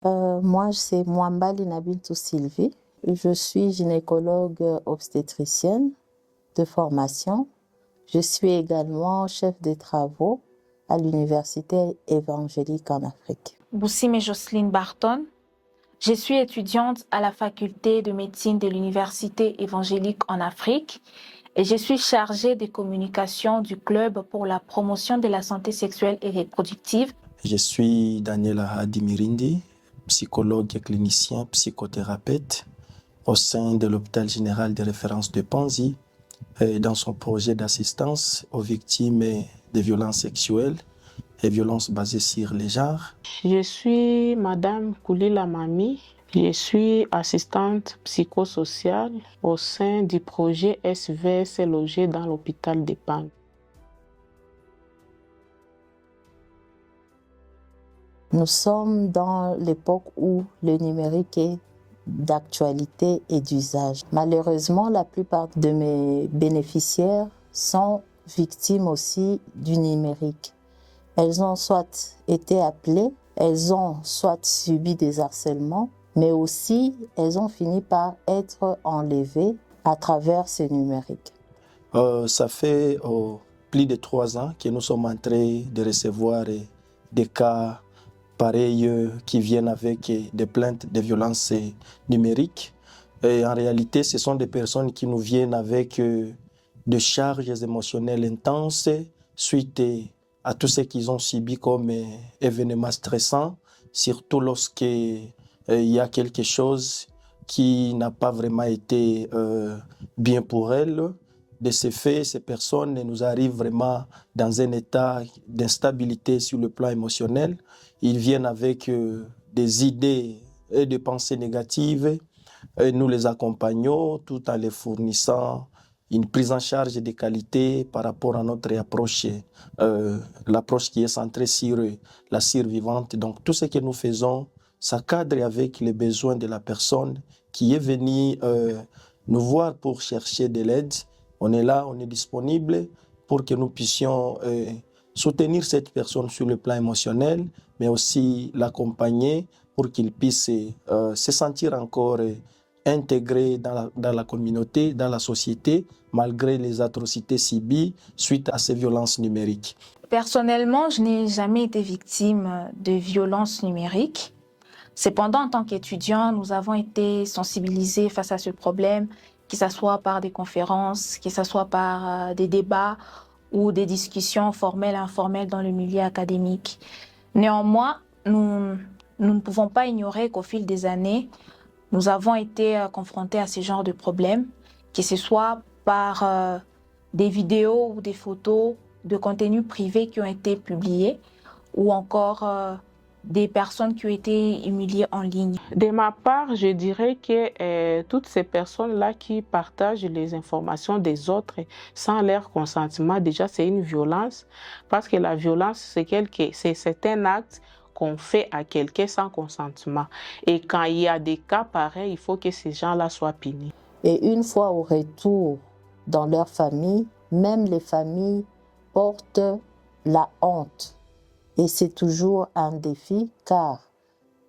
Moi, c'est Mwambali Nabintou Sylvie. Je suis gynécologue obstétricienne de formation. Je suis également chef de travaux à l'Université évangélique en Afrique. Boussime Jocelyne Barton. Je suis étudiante à la faculté de médecine de l'Université évangélique en Afrique et je suis chargée de communication du club pour la promotion de la santé sexuelle et reproductive. Je suis Daniela Hadimirindi, psychologue et clinicien psychothérapeute au sein de l'hôpital général de référence de Panzi dans son projet d'assistance aux victimes de violences sexuelles et violences basées sur les genres. Je suis Madame Koulila Mami. Je suis assistante psychosociale au sein du projet SVS logé dans l'hôpital de Panzi. Nous sommes dans l'époque où le numérique est d'actualité et d'usage. Malheureusement, la plupart de mes bénéficiaires sont victimes aussi du numérique. Elles ont soit été appelées, elles ont soit subi des harcèlements, mais aussi elles ont fini par être enlevées à travers ce numérique. Ça fait plus de 3 ans que nous sommes en train de recevoir des cas pareils qui viennent avec des plaintes de violences numériques. Et en réalité, ce sont des personnes qui nous viennent avec des charges émotionnelles intenses suite à tout ce qu'ils ont subi comme événements stressants, surtout lorsqu'il y a quelque chose qui n'a pas vraiment été bien pour elles. De ce fait, ces personnes nous arrivent vraiment dans un état d'instabilité sur le plan émotionnel. Ils viennent avec des idées et des pensées négatives. Et nous les accompagnons tout en les fournissant une prise en charge de qualité par rapport à notre approche, l'approche qui est centrée sur la survivante. Donc tout ce que nous faisons, ça cadre avec les besoins de la personne qui est venue nous voir pour chercher de l'aide. On est là, on est disponible pour que nous puissions soutenir cette personne sur le plan émotionnel, mais aussi l'accompagner pour qu'il puisse se sentir encore intégré dans la communauté, dans la société, malgré les atrocités subies suite à ces violences numériques. Personnellement, je n'ai jamais été victime de violences numériques. Cependant, en tant qu'étudiants, nous avons été sensibilisés face à ce problème, que ce soit par des conférences, que ce soit par des débats ou des discussions formelles et informelles dans le milieu académique. Néanmoins, nous ne pouvons pas ignorer qu'au fil des années, nous avons été confrontés à ce genre de problèmes, que ce soit par des vidéos ou des photos de contenus privés qui ont été publiés ou encore des personnes qui ont été humiliées en ligne. De ma part, je dirais que toutes ces personnes-là qui partagent les informations des autres sans leur consentement, déjà c'est une violence, parce que la violence, c'est un acte qu'on fait à quelqu'un sans consentement. Et quand il y a des cas pareils, il faut que ces gens-là soient punis. Et une fois au retour dans leur famille, même les familles portent la honte. Et c'est toujours un défi car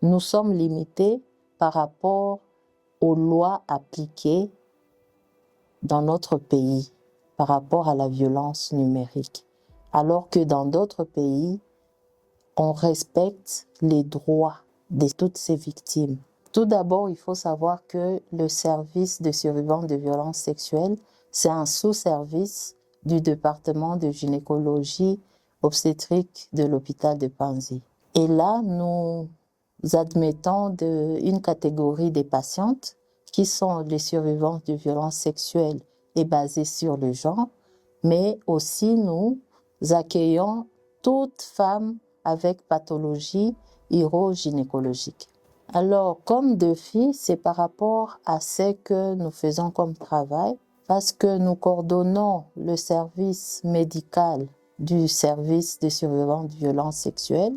nous sommes limités par rapport aux lois appliquées dans notre pays par rapport à la violence numérique. Alors que dans d'autres pays, on respecte les droits de toutes ces victimes. Tout d'abord, il faut savoir que le service de survivants de violences sexuelles, c'est un sous-service du département de gynécologie obstétrique de l'hôpital de Panzi. Et là, nous admettons une catégorie des patientes qui sont les survivantes de violences sexuelles et basées sur le genre, mais aussi nous accueillons toute femme avec pathologie urogynécologique. Alors, comme défi, c'est par rapport à ce que nous faisons comme travail, parce que nous coordonnons le service médical du service de survivants de violences sexuelles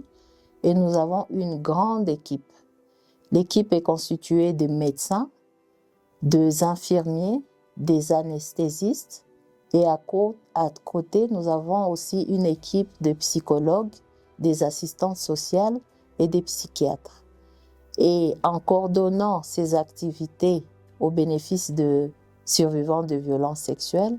et nous avons une grande équipe. L'équipe est constituée de médecins, des infirmiers, des anesthésistes et à côté, nous avons aussi une équipe de psychologues, des assistantes sociales et des psychiatres. Et en coordonnant ces activités au bénéfice de survivants de violences sexuelles,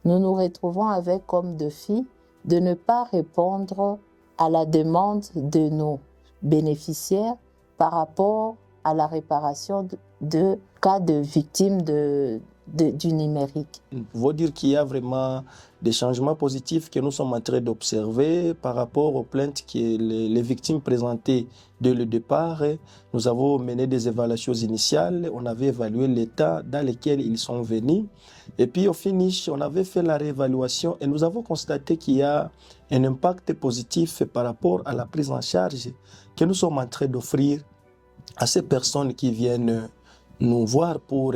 nous nous retrouvons avec comme défi de ne pas répondre à la demande de nos bénéficiaires par rapport à la réparation de cas de victimes du numérique. Nous pouvons dire qu'il y a vraiment des changements positifs que nous sommes en train d'observer par rapport aux plaintes que les victimes présentaient dès le départ. Nous avons mené des évaluations initiales, on avait évalué l'état dans lequel ils sont venus. Et puis au finish, on avait fait la réévaluation et nous avons constaté qu'il y a un impact positif par rapport à la prise en charge que nous sommes en train d'offrir à ces personnes qui viennent nous voir pour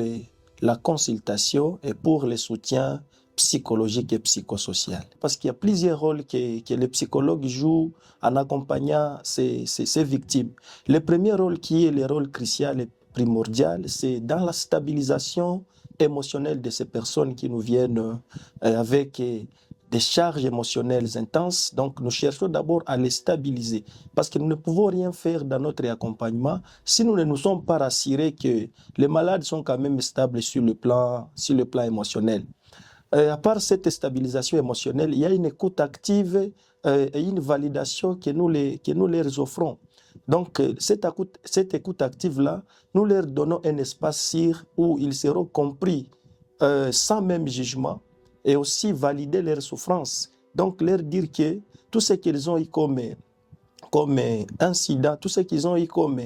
la consultation et pour le soutien psychologique et psychosocial. Parce qu'il y a plusieurs rôles que les psychologues jouent en accompagnant ces victimes. Le premier rôle qui est le rôle crucial et primordial, c'est dans la stabilisation émotionnelle de ces personnes qui nous viennent avec des charges émotionnelles intenses. Donc nous cherchons d'abord à les stabiliser parce que nous ne pouvons rien faire dans notre accompagnement si nous ne nous sommes pas rassurés que les malades sont quand même stables sur le plan émotionnel. À part cette stabilisation émotionnelle, il y a une écoute active et une validation que nous leur offrons. Donc, cette écoute active-là, nous leur donnons un espace sûr où ils seront compris sans même jugement et aussi valider leurs souffrances. Donc, leur dire que tout ce qu'ils ont eu comme incident, tout ce qu'ils ont eu comme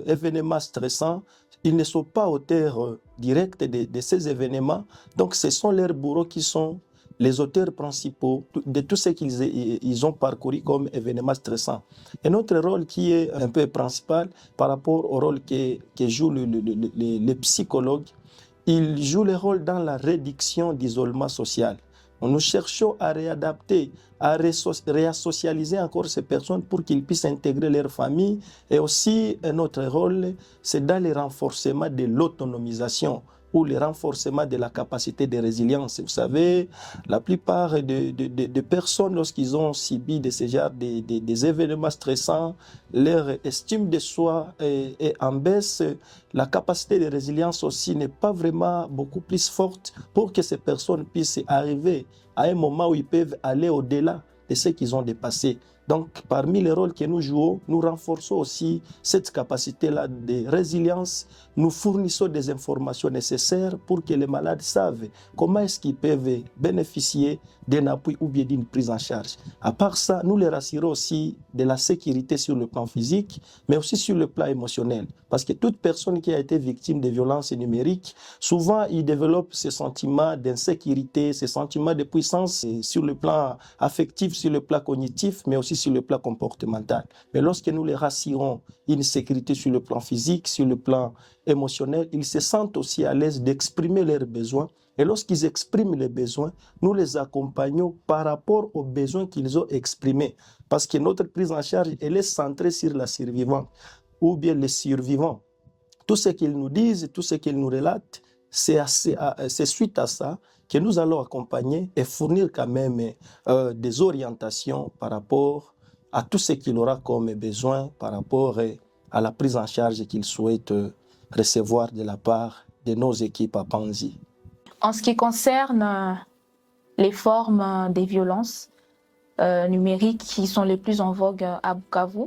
événements stressants, ils ne sont pas auteurs directs de ces événements. Donc, ce sont leurs bourreaux qui sont les auteurs principaux de tout ce qu'ils ont parcouru comme événements stressants. Et notre rôle qui est un peu principal par rapport au rôle que jouent les psychologues, ils jouent le rôle dans la réduction d'isolement social. Nous cherchons à réadapter, à réasocialiser encore ces personnes pour qu'ils puissent intégrer leur famille. Et aussi, notre rôle, c'est dans le renforcement de l'autonomisation ou le renforcement de la capacité de résilience. Vous savez, la plupart des personnes, lorsqu'ils ont subi de ce genre des événements stressants, leur estime de soi est en baisse. La capacité de résilience aussi n'est pas vraiment beaucoup plus forte pour que ces personnes puissent arriver à un moment où ils peuvent aller au-delà de ce qu'ils ont dépassé. Donc, parmi les rôles que nous jouons, nous renforçons aussi cette capacité-là de résilience. Nous fournissons des informations nécessaires pour que les malades savent comment est-ce qu'ils peuvent bénéficier d'un appui ou bien d'une prise en charge. À part ça, nous les rassurons aussi de la sécurité sur le plan physique, mais aussi sur le plan émotionnel. Parce que toute personne qui a été victime de violences numériques, souvent, il développe ce sentiment d'insécurité, ce sentiment de puissance sur le plan affectif, sur le plan cognitif, mais aussi sur le plan comportemental. Mais lorsque nous les rassurons une sécurité sur le plan physique, sur le plan émotionnel, ils se sentent aussi à l'aise d'exprimer leurs besoins. Et lorsqu'ils expriment les besoins, nous les accompagnons par rapport aux besoins qu'ils ont exprimés. Parce que notre prise en charge, elle est centrée sur la survivante ou bien les survivants. Tout ce qu'ils nous disent, tout ce qu'ils nous relatent, c'est suite à ça que nous allons accompagner et fournir quand même des orientations par rapport à tout ce qu'il aura comme besoin, par rapport à la prise en charge qu'il souhaite recevoir de la part de nos équipes à Panzi. En ce qui concerne les formes des violences numériques qui sont les plus en vogue à Bukavu,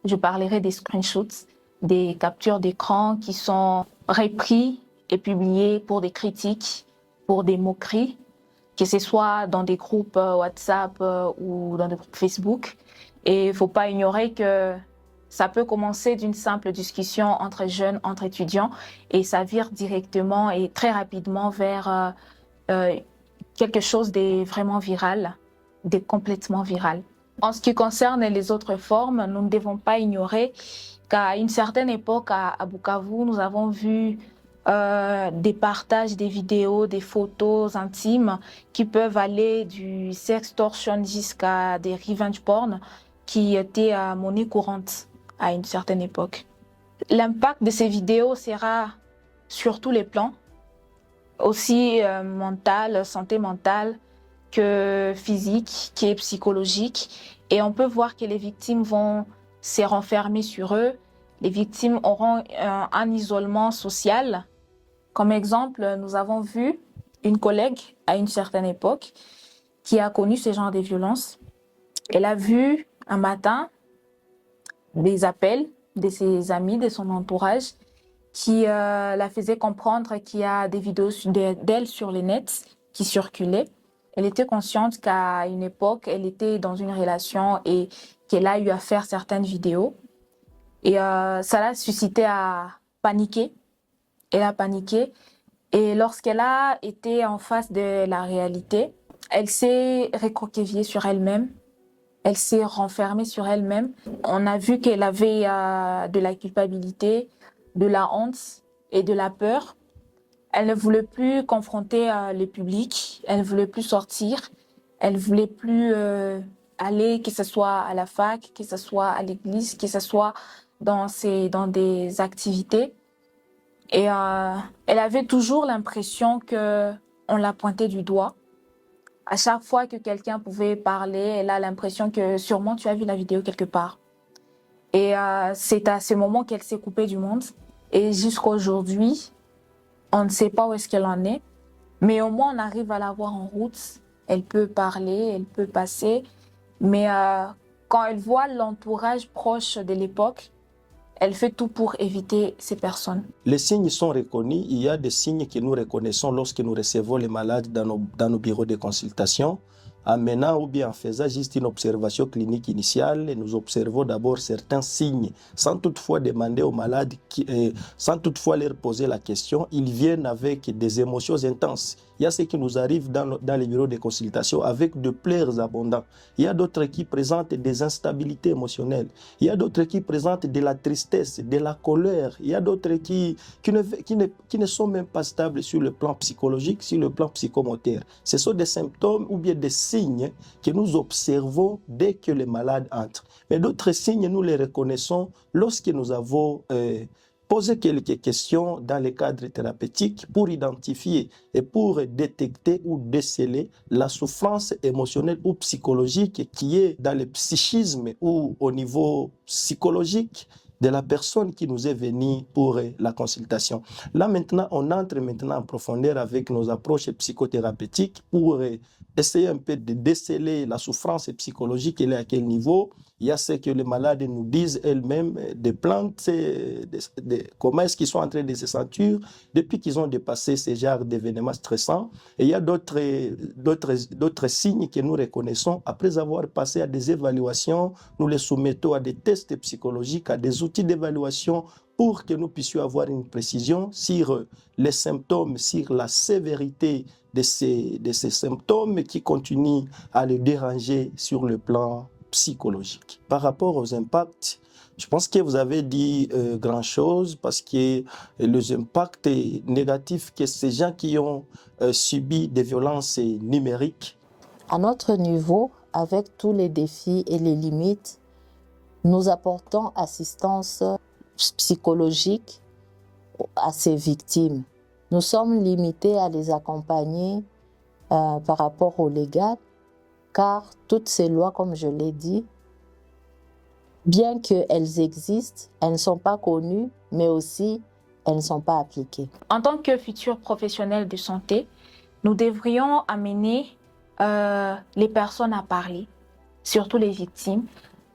je parlerai des screenshots, des captures d'écran qui sont repris et publiés pour des critiques, pour des moqueries, que ce soit dans des groupes WhatsApp ou dans des groupes Facebook. Et il ne faut pas ignorer que ça peut commencer d'une simple discussion entre jeunes, entre étudiants, et ça vire directement et très rapidement vers quelque chose de vraiment viral, de complètement viral. En ce qui concerne les autres formes, nous ne devons pas ignorer qu'à une certaine époque à Bukavu, nous avons vu des partages, des vidéos, des photos intimes qui peuvent aller du sextortion jusqu'à des revenge porn qui étaient à monnaie courante à une certaine époque. L'impact de ces vidéos sera sur tous les plans, aussi mental, santé mentale, que physique, qui est psychologique. Et on peut voir que les victimes vont se renfermer sur eux les victimes auront un isolement social. Comme exemple, nous avons vu une collègue à une certaine époque qui a connu ce genre de violences. Elle a vu un matin des appels de ses amis, de son entourage, qui la faisaient comprendre qu'il y a des vidéos d'elle sur le net qui circulaient. Elle était consciente qu'à une époque, elle était dans une relation et qu'elle a eu à faire certaines vidéos. Et ça l'a suscité à paniquer. Elle a paniqué. Et lorsqu'elle a été en face de la réalité, elle s'est recroquevillée sur elle-même. Elle s'est renfermée sur elle-même. On a vu qu'elle avait de la culpabilité, de la honte et de la peur. Elle ne voulait plus confronter le public. Elle ne voulait plus sortir. Elle ne voulait plus aller, que ce soit à la fac, que ce soit à l'église, que ce soit dans des activités. Et elle avait toujours l'impression qu'on la pointait du doigt. À chaque fois que quelqu'un pouvait parler, elle a l'impression que sûrement tu as vu la vidéo quelque part. Et c'est à ce moment qu'elle s'est coupée du monde. Et jusqu'à aujourd'hui, on ne sait pas où est-ce qu'elle en est. Mais au moins, on arrive à la voir en route. Elle peut parler, elle peut passer. Mais quand elle voit l'entourage proche de l'époque, elle fait tout pour éviter ces personnes. Les signes sont reconnus. Il y a des signes que nous reconnaissons lorsque nous recevons les malades dans nos bureaux de consultation. En menant ou bien en faisant juste une observation clinique initiale, nous observons d'abord certains signes, sans toutefois demander aux malades, sans toutefois leur poser la question. Ils viennent avec des émotions intenses. Il y a ceux qui nous arrivent dans les bureaux de consultation avec de pleurs abondants. Il y a d'autres qui présentent des instabilités émotionnelles. Il y a d'autres qui présentent de la tristesse, de la colère. Il y a d'autres qui ne sont même pas stables sur le plan psychologique, sur le plan psychomoteur. Ce sont des symptômes ou bien des signes que nous observons dès que les malades entrent. Mais d'autres signes, nous les reconnaissons lorsque nous avons posé quelques questions dans le cadre thérapeutique pour identifier et pour détecter ou déceler la souffrance émotionnelle ou psychologique qui est dans le psychisme ou au niveau psychologique de la personne qui nous est venue pour la consultation. Là maintenant, on entre maintenant en profondeur avec nos approches psychothérapeutiques pour essayer un peu de déceler la souffrance psychologique, elle est à quel niveau. Il y a ce que les malades nous disent elles-mêmes, des plantes, comment est-ce qu'ils sont en train de se sentir depuis qu'ils ont dépassé ce genre d'événements stressants. Et il y a d'autres signes que nous reconnaissons après avoir passé à des évaluations. Nous les soumettons à des tests psychologiques, à des outils d'évaluation pour que nous puissions avoir une précision sur les symptômes, sur la sévérité de ces symptômes qui continuent à le déranger sur le plan psychologique. Par rapport aux impacts, je pense que vous avez dit grand-chose parce que les impacts négatifs que ces gens qui ont subi des violences numériques. À notre niveau, avec tous les défis et les limites, nous apportons assistance psychologique à ces victimes. Nous sommes limités à les accompagner par rapport au légal, car toutes ces lois, comme je l'ai dit, bien qu'elles existent, elles ne sont pas connues, mais aussi elles ne sont pas appliquées. En tant que futurs professionnels de santé, nous devrions amener les personnes à parler, surtout les victimes,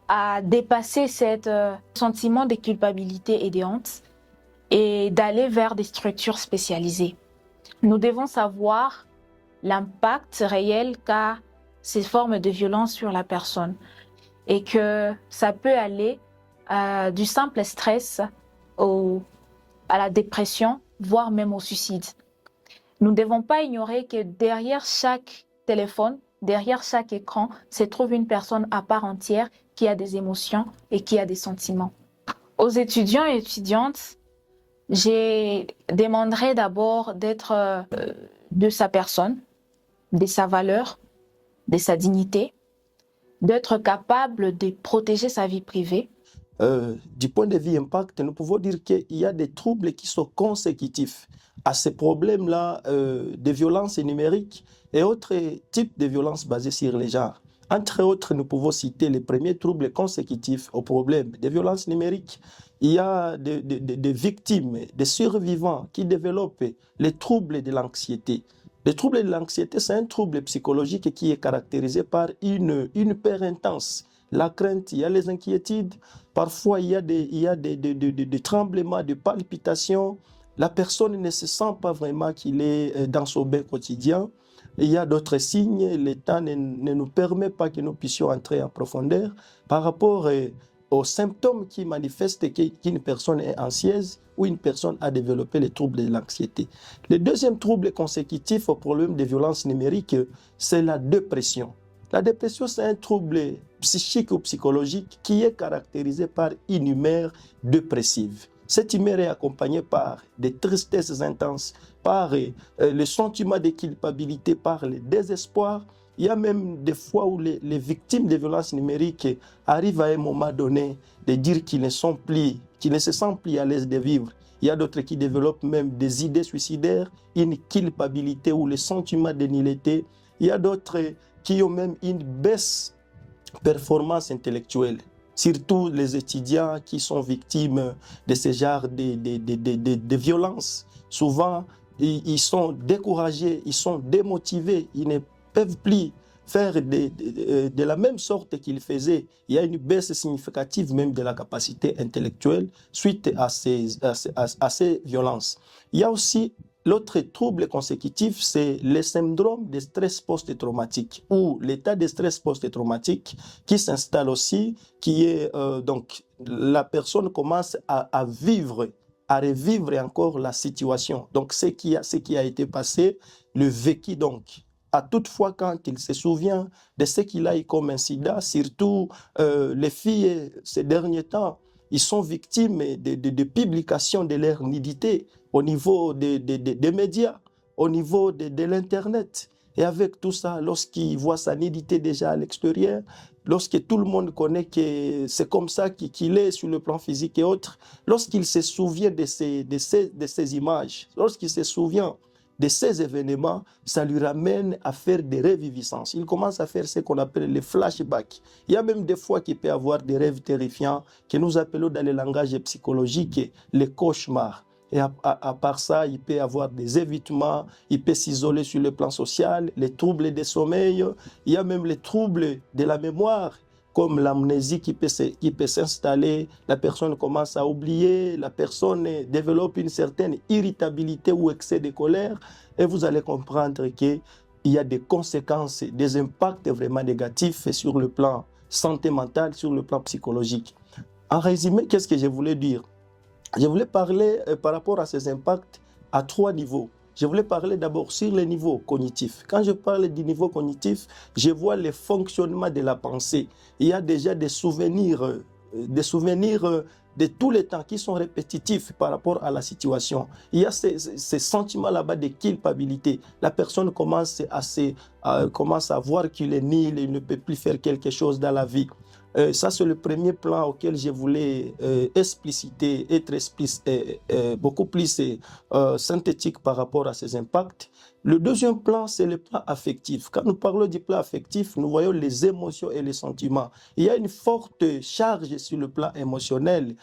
à dépasser ce sentiment de culpabilité et de honte et d'aller vers des structures spécialisées. Nous devons savoir l'impact réel qu'a ces formes de violence sur la personne et que ça peut aller du simple stress à la dépression, voire même au suicide. Nous ne devons pas ignorer que derrière chaque téléphone, derrière chaque écran, se trouve une personne à part entière qui a des émotions et qui a des sentiments. Aux étudiants et étudiantes, je demanderai d'abord d'être de sa personne, de sa valeur, de sa dignité, d'être capable de protéger sa vie privée. Du point de vue impact, nous pouvons dire qu'il y a des troubles qui sont consécutifs à ces problèmes-là de violence numérique et autres types de violences basées sur les genres. Entre autres, nous pouvons citer les premiers troubles consécutifs au problème des violences numériques. Il y a des victimes, des survivants qui développent les troubles de l'anxiété. Les troubles de l'anxiété, c'est un trouble psychologique qui est caractérisé par une peur intense. La crainte, il y a les inquiétudes, parfois il y a des tremblements, des palpitations. La personne ne se sent pas vraiment qu'il est dans son bain quotidien. Il y a d'autres signes, le temps ne nous permet pas que nous puissions entrer en profondeur par rapport aux symptômes qui manifestent qu'une personne est anxieuse ou une personne a développé les troubles de l'anxiété. Le deuxième trouble consécutif au problème des violences numériques, c'est la dépression. La dépression, c'est un trouble psychique ou psychologique qui est caractérisé par une humeur dépressive. Cette humeur est accompagnée par des tristesses intenses, par le sentiment de culpabilité, par le désespoir. Il y a même des fois où les victimes de violences numériques arrivent à un moment donné de dire qu'ils ne se sentent plus à l'aise de vivre. Il y a d'autres qui développent même des idées suicidaires, une culpabilité ou le sentiment de nullité. Il y a d'autres qui ont même une baisse performance intellectuelle. Surtout les étudiants qui sont victimes de ce genre de violences. Souvent, ils sont découragés, ils sont démotivés, ils ne peuvent plus faire de la même sorte qu'ils faisaient. Il y a une baisse significative même de la capacité intellectuelle suite à ces violences. Il y a aussi l'autre trouble consécutif, c'est le syndrome de stress post-traumatique ou l'état de stress post-traumatique qui s'installe aussi, qui est donc la personne commence à vivre, à revivre encore la situation. Donc ce qui a été passé, le vécu donc. À toutefois, quand il se souvient de ce qu'il a eu comme incident, surtout les filles ces derniers temps, ils sont victimes de publications de leur nudité au niveau des médias, au niveau de l'Internet. Et avec tout ça, lorsqu'ils voient sa nudité déjà à l'extérieur, lorsque tout le monde connaît que c'est comme ça qu'il est sur le plan physique et autres, lorsqu'il se souvient de ces images, lorsqu'il se souvient de ces événements, ça lui ramène à faire des reviviscences. Il commence à faire ce qu'on appelle les flashbacks. Il y a même des fois qu'il peut avoir des rêves terrifiants que nous appelons dans le langage psychologique les cauchemars. Et à part ça, il peut avoir des évitements, il peut s'isoler sur le plan social, les troubles des sommeils, il y a même les troubles de la mémoire, comme l'amnésie qui peut s'installer, la personne commence à oublier, la personne développe une certaine irritabilité ou excès de colère, et vous allez comprendre qu'il y a des conséquences, des impacts vraiment négatifs sur le plan santé mentale, sur le plan psychologique. En résumé, qu'est-ce que je voulais dire? Je voulais parler par rapport à ces impacts à 3 niveaux. Je voulais parler d'abord sur le niveau cognitif. Quand je parle du niveau cognitif, je vois le fonctionnement de la pensée. Il y a déjà des souvenirs de tous les temps qui sont répétitifs par rapport à la situation. Il y a ces sentiments là-bas de culpabilité. La personne commence à voir qu'il est nul, il ne peut plus faire quelque chose dans la vie. Ça, c'est le premier plan auquel je voulais expliciter, être beaucoup plus synthétique par rapport à ces impacts. Le deuxième plan, c'est le plan affectif. Quand nous parlons du plan affectif, nous voyons les émotions et les sentiments. Il y a une forte charge sur le plan émotionnel.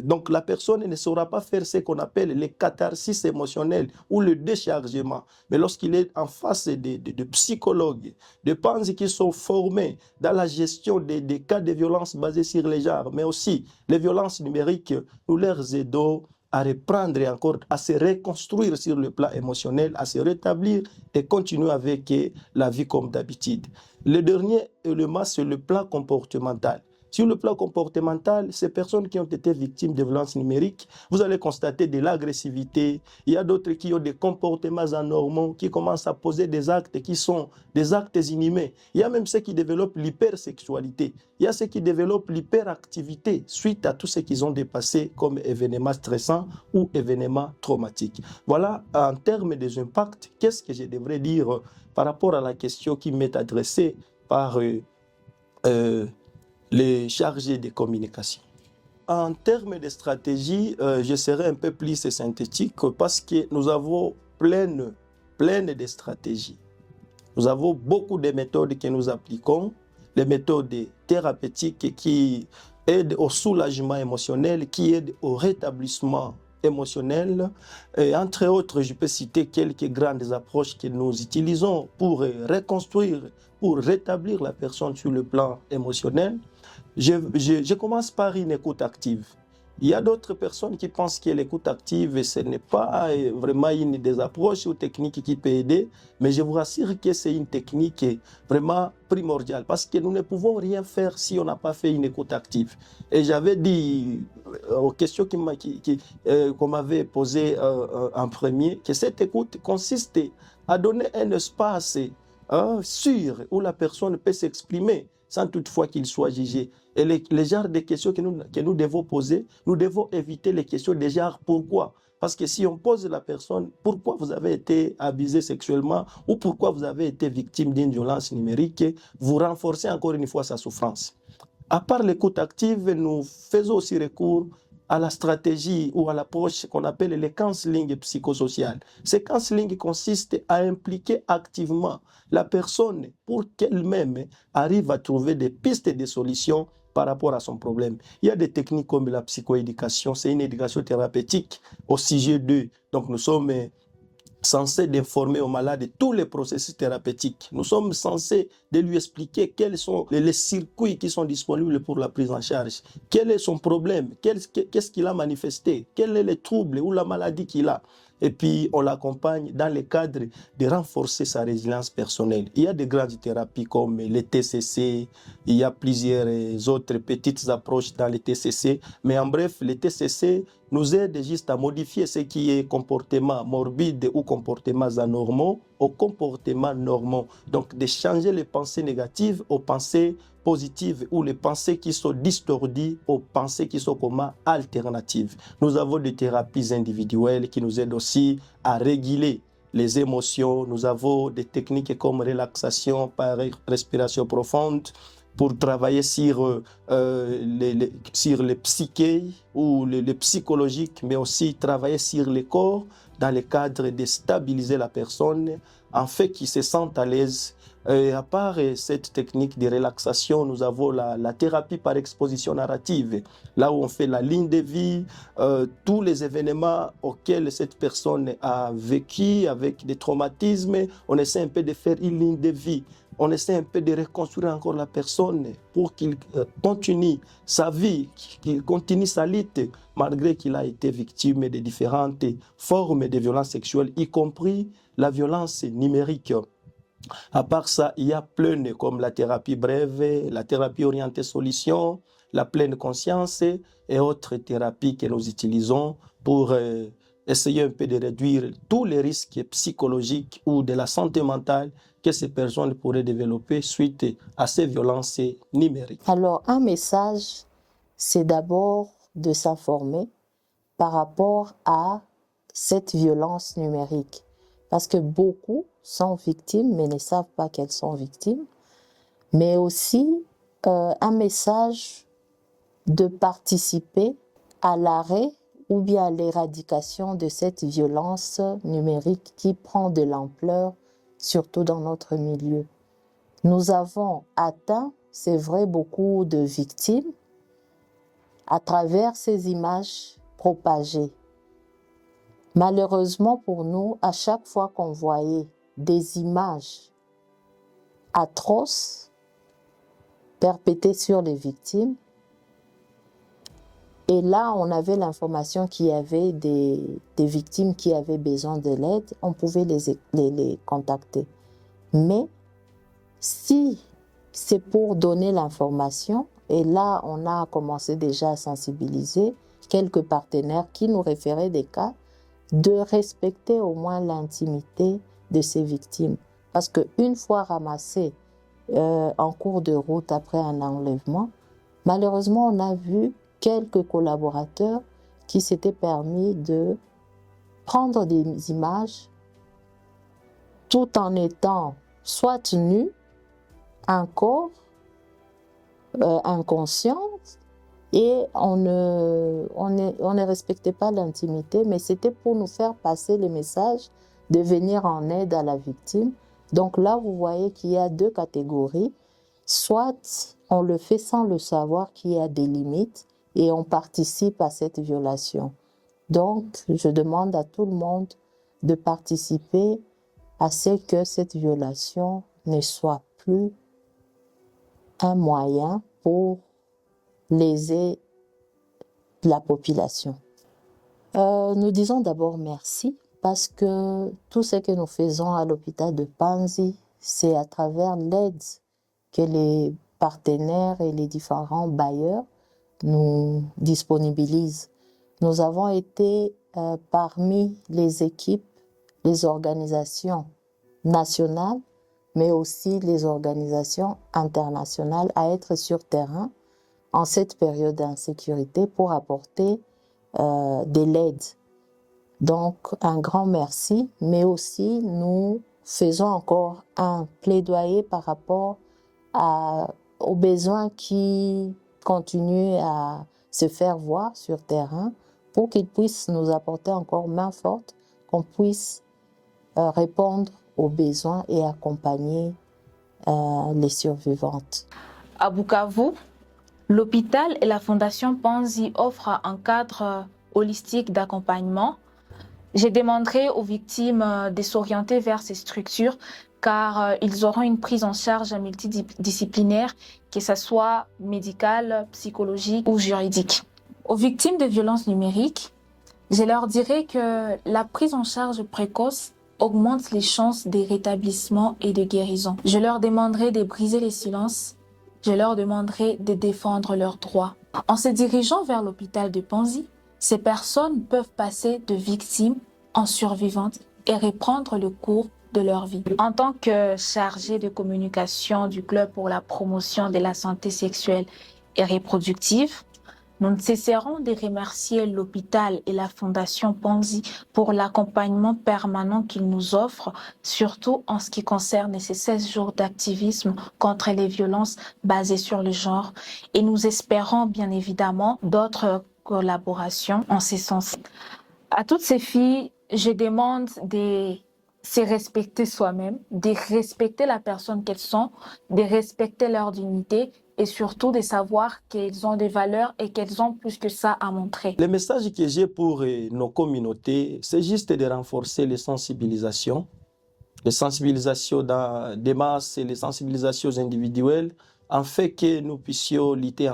Donc, la personne ne saura pas faire ce qu'on appelle les catharsis émotionnels ou le déchargement. Mais lorsqu'il est en face de psychologues, de penseurs qui sont formés dans la gestion des cas de violence basés sur les genres, mais aussi les violences numériques, nous leur aidons à reprendre et encore à se reconstruire sur le plan émotionnel, à se rétablir et continuer avec la vie comme d'habitude. Le dernier élément, c'est le plan comportemental. Sur le plan comportemental, ces personnes qui ont été victimes de violences numériques, vous allez constater de l'agressivité. Il y a d'autres qui ont des comportements anormaux, qui commencent à poser des actes qui sont des actes inhumains. Il y a même ceux qui développent l'hypersexualité. Il y a ceux qui développent l'hyperactivité suite à tout ce qu'ils ont dépassé comme événements stressants ou événements traumatiques. Voilà, en termes des impacts, qu'est-ce que je devrais dire par rapport à la question qui m'est adressée par les chargés de communication. En termes de stratégie, je serai un peu plus synthétique parce que nous avons plein de stratégies. Nous avons beaucoup de méthodes que nous appliquons, les méthodes thérapeutiques qui aident au soulagement émotionnel, qui aident au rétablissement émotionnel. Et entre autres, je peux citer quelques grandes approches que nous utilisons pour reconstruire, pour rétablir la personne sur le plan émotionnel. Je commence par une écoute active. Il y a d'autres personnes qui pensent que l'écoute active, ce n'est pas vraiment une des approches ou techniques qui peut aider, mais je vous rassure que c'est une technique vraiment primordiale parce que nous ne pouvons rien faire si on n'a pas fait une écoute active. Et j'avais dit aux questions qu'on m'avait posées en premier que cette écoute consiste à donner un espace sûr où la personne peut s'exprimer sans toutefois qu'il soit jugé. Et les genres de questions que nous devons poser, nous devons éviter les questions de genre pourquoi. Parce que si on pose la personne pourquoi vous avez été abusé sexuellement ou pourquoi vous avez été victime d'une violence numérique, vous renforcez encore une fois sa souffrance. À part l'écoute active, nous faisons aussi recours à la stratégie ou à l'approche qu'on appelle les counseling psychosocial. Ces counseling consistent à impliquer activement la personne pour qu'elle-même arrive à trouver des pistes de solutions par rapport à son problème. Il y a des techniques comme la psychoéducation, c'est une éducation thérapeutique au sujet d'eux. Donc nous sommes censés d'informer au malade de tous les processus thérapeutiques. Nous sommes censés de lui expliquer quels sont les circuits qui sont disponibles pour la prise en charge. Quel est son problème? Qu'est-ce qu'il a manifesté? Quel est le trouble ou la maladie qu'il a? Et puis, on l'accompagne dans le cadre de renforcer sa résilience personnelle. Il y a de grandes thérapies comme les TCC, il y a plusieurs autres petites approches dans les TCC. Mais en bref, les TCC nous aident juste à modifier ce qui est comportement morbide ou comportements anormaux au comportement normaux. Donc, de changer les pensées négatives aux pensées positives ou les pensées qui sont distordues aux pensées qui sont comme alternatives. Nous avons des thérapies individuelles qui nous aident aussi à réguler les émotions. Nous avons des techniques comme relaxation par respiration profonde pour travailler sur les psychés ou les psychologiques, mais aussi travailler sur le corps dans le cadre de stabiliser la personne afin qu'il se sente à l'aise. À part cette technique de relaxation, nous avons la thérapie par exposition narrative, là où on fait la ligne de vie, tous les événements auxquels cette personne a vécu avec des traumatismes, on essaie un peu de faire une ligne de vie. On essaie un peu de reconstruire encore la personne pour qu'il continue sa vie, qu'il continue sa lutte, malgré qu'il a été victime de différentes formes de violences sexuelles, y compris la violence numérique. À part ça, il y a plein comme la thérapie brève, la thérapie orientée solution, la pleine conscience et autres thérapies que nous utilisons pour essayer un peu de réduire tous les risques psychologiques ou de la santé mentale que ces personnes pourraient développer suite à ces violences numériques. Alors, un message, c'est d'abord de s'informer par rapport à cette violence numérique. Parce que beaucoup sont victimes, mais ne savent pas qu'elles sont victimes. Mais aussi, un message de participer à l'arrêt ou bien à l'éradication de cette violence numérique qui prend de l'ampleur, surtout dans notre milieu. Nous avons atteint, c'est vrai, beaucoup de victimes à travers ces images propagées. Malheureusement pour nous, à chaque fois qu'on voyait des images atroces perpétrées sur les victimes, et là on avait l'information qu'il y avait des victimes qui avaient besoin de l'aide, on pouvait les contacter. Mais si c'est pour donner l'information, et là on a commencé déjà à sensibiliser quelques partenaires qui nous référaient des cas, de respecter au moins l'intimité de ces victimes. Parce qu'une fois ramassées en cours de route après un enlèvement, malheureusement, on a vu quelques collaborateurs qui s'étaient permis de prendre des images tout en étant soit nus, encore inconscients, et on ne respectait pas l'intimité, mais c'était pour nous faire passer le message de venir en aide à la victime, Donc là, vous voyez qu'il y a deux catégories. Soit on le fait sans le savoir qu'il y a des limites et on participe à cette violation. Donc, je demande à tout le monde de participer à ce que cette violation ne soit plus un moyen pour léser la population. Nous disons d'abord merci parce que tout ce que nous faisons à l'hôpital de Panzi, c'est à travers l'aide que les partenaires et les différents bailleurs nous disponibilisent. Nous avons été parmi les équipes, les organisations nationales, mais aussi les organisations internationales à être sur terrain en cette période d'insécurité pour apporter de l'aide. Donc, un grand merci, mais aussi nous faisons encore un plaidoyer par rapport aux besoins qui continuent à se faire voir sur terrain pour qu'ils puissent nous apporter encore main forte, qu'on puisse répondre aux besoins et accompagner les survivantes. À Bukavu, l'hôpital et la Fondation Panzi offrent un cadre holistique d'accompagnement. J'ai demandé aux victimes de s'orienter vers ces structures car ils auront une prise en charge multidisciplinaire, que ce soit médicale, psychologique ou juridique. Aux victimes de violences numériques, je leur dirais que la prise en charge précoce augmente les chances de rétablissement et de guérison. Je leur demanderai de briser les silences. Je leur demanderai de défendre leurs droits. En se dirigeant vers l'hôpital de Panzi, ces personnes peuvent passer de victimes en survivantes et reprendre le cours de leur vie. En tant que chargée de communication du Club pour la promotion de la santé sexuelle et reproductive, nous ne cesserons de remercier l'hôpital et la Fondation Panzi pour l'accompagnement permanent qu'ils nous offrent, surtout en ce qui concerne ces 16 jours d'activisme contre les violences basées sur le genre. Et nous espérons bien évidemment d'autres collaborations en ce sens. À toutes ces filles, je demande de se respecter soi-même, de respecter la personne qu'elles sont, de respecter leur dignité et surtout de savoir qu'elles ont des valeurs et qu'elles ont plus que ça à montrer. Le message que j'ai pour nos communautés, c'est juste de renforcer les sensibilisations dans des masses et les sensibilisations individuelles, en fait que nous puissions lutter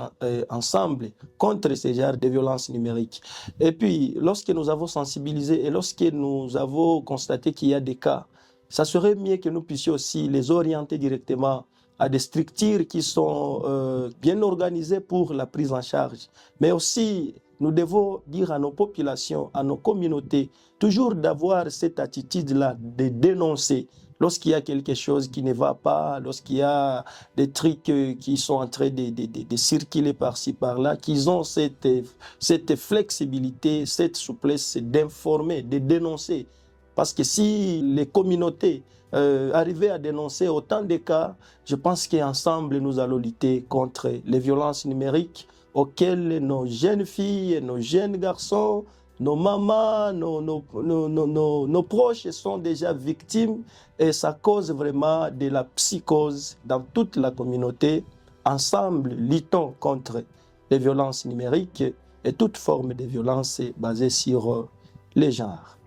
ensemble contre ces genres de violences numériques. Et puis, lorsque nous avons sensibilisé et lorsque nous avons constaté qu'il y a des cas, ça serait mieux que nous puissions aussi les orienter directement à des structures qui sont bien organisées pour la prise en charge. Mais aussi, nous devons dire à nos populations, à nos communautés, toujours d'avoir cette attitude-là de dénoncer lorsqu'il y a quelque chose qui ne va pas, lorsqu'il y a des trucs qui sont en train de circuler par-ci, par-là, qu'ils ont cette flexibilité, cette souplesse d'informer, de dénoncer. Parce que si les communautés arrivaient à dénoncer autant de cas, je pense qu'ensemble, nous allons lutter contre les violences numériques auxquelles nos jeunes filles, nos jeunes garçons, nos mamans, nos proches sont déjà victimes et ça cause vraiment de la psychose dans toute la communauté. Ensemble, luttons contre les violences numériques et toute forme de violence basée sur les genres.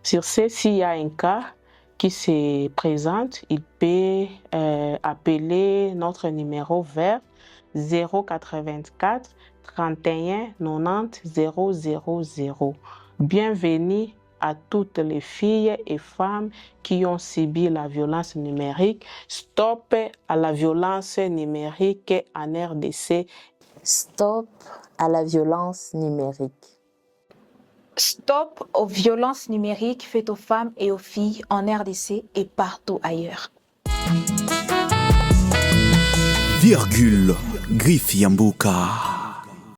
Sur ce, s'il y a un cas qui se présente, il peut appeler notre numéro vert 084 31 90 000. Bienvenue à toutes les filles et femmes qui ont subi la violence numérique. Stop à la violence numérique en RDC. Stop à la violence numérique. Stop aux violences numériques faites aux femmes et aux filles en RDC et partout ailleurs. Virgule Griff Yambuka.